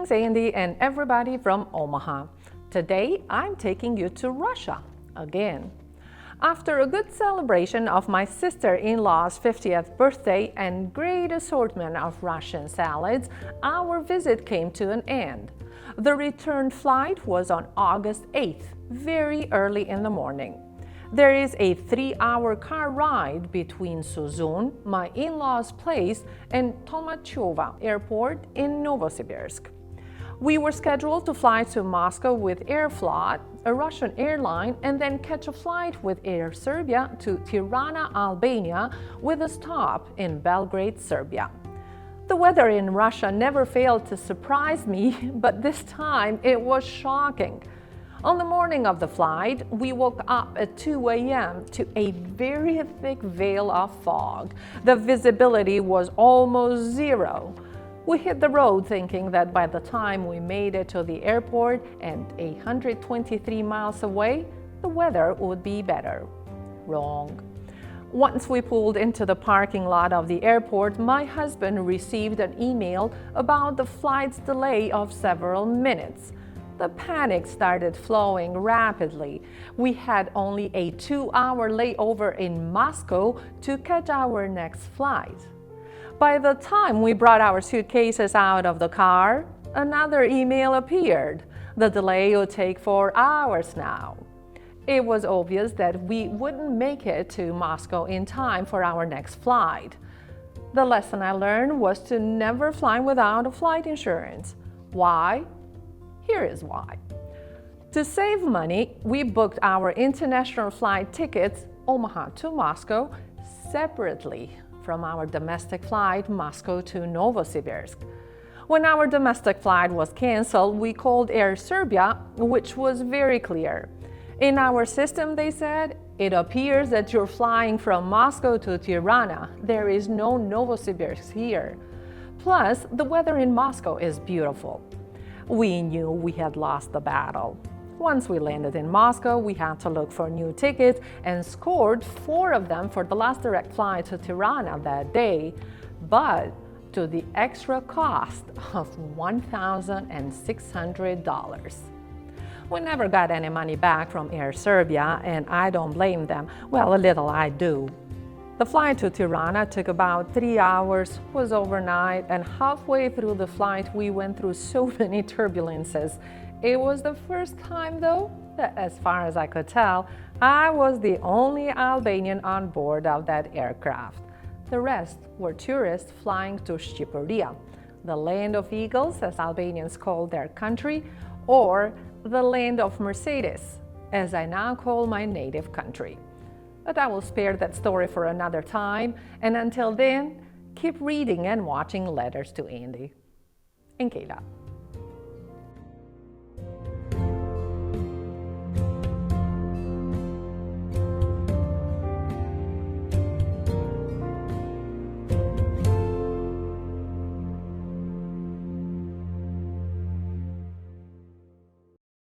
Greetings, Andy and everybody from Omaha. Today, I'm taking you to Russia again. After a good celebration of my sister-in-law's 50th birthday and great assortment of Russian salads, our visit came to an end. The return flight was on August 8th, very early in the morning. There is a 3-hour car ride between Suzun, my in-law's place, and Tomachova Airport in Novosibirsk. We were scheduled to fly to Moscow with Aeroflot, a Russian airline, and then catch a flight with Air Serbia to Tirana, Albania, with a stop in Belgrade, Serbia. The weather in Russia never failed to surprise me, but this time it was shocking. On the morning of the flight, we woke up at 2 a.m. to a very thick veil of fog. The visibility was almost zero. We hit the road thinking that by the time we made it to the airport and 123 miles away, the weather would be better. Wrong. Once we pulled into the parking lot of the airport, my husband received an email about the flight's delay of several minutes. The panic started flowing rapidly. We had only a 2-hour layover in Moscow to catch our next flight. By the time we brought our suitcases out of the car, another email appeared. The delay would take 4 hours now. It was obvious that we wouldn't make it to Moscow in time for our next flight. The lesson I learned was to never fly without a flight insurance. Why? Here is why. To save money, we booked our international flight tickets, Omaha to Moscow, separately from our domestic flight, Moscow to Novosibirsk. When our domestic flight was canceled, we called Air Serbia, which was very clear. In our system, they said, it appears that you're flying from Moscow to Tirana. There is no Novosibirsk here. Plus, the weather in Moscow is beautiful. We knew we had lost the battle. Once we landed in Moscow, we had to look for new tickets and scored 4 of them for the last direct flight to Tirana that day, but to the extra cost of $1,600. We never got any money back from Air Serbia, and I don't blame them. Well, a little I do. The flight to Tirana took about 3 hours, was overnight, and halfway through the flight we went through so many turbulences. It was the first time, though, that as far as I could tell, I was the only Albanian on board of that aircraft. The rest were tourists flying to Shqipëria, the land of eagles, as Albanians call their country, or the land of Mercedes, as I now call my native country. But I will spare that story for another time, and until then, keep reading and watching Letters to Andy. Enkela.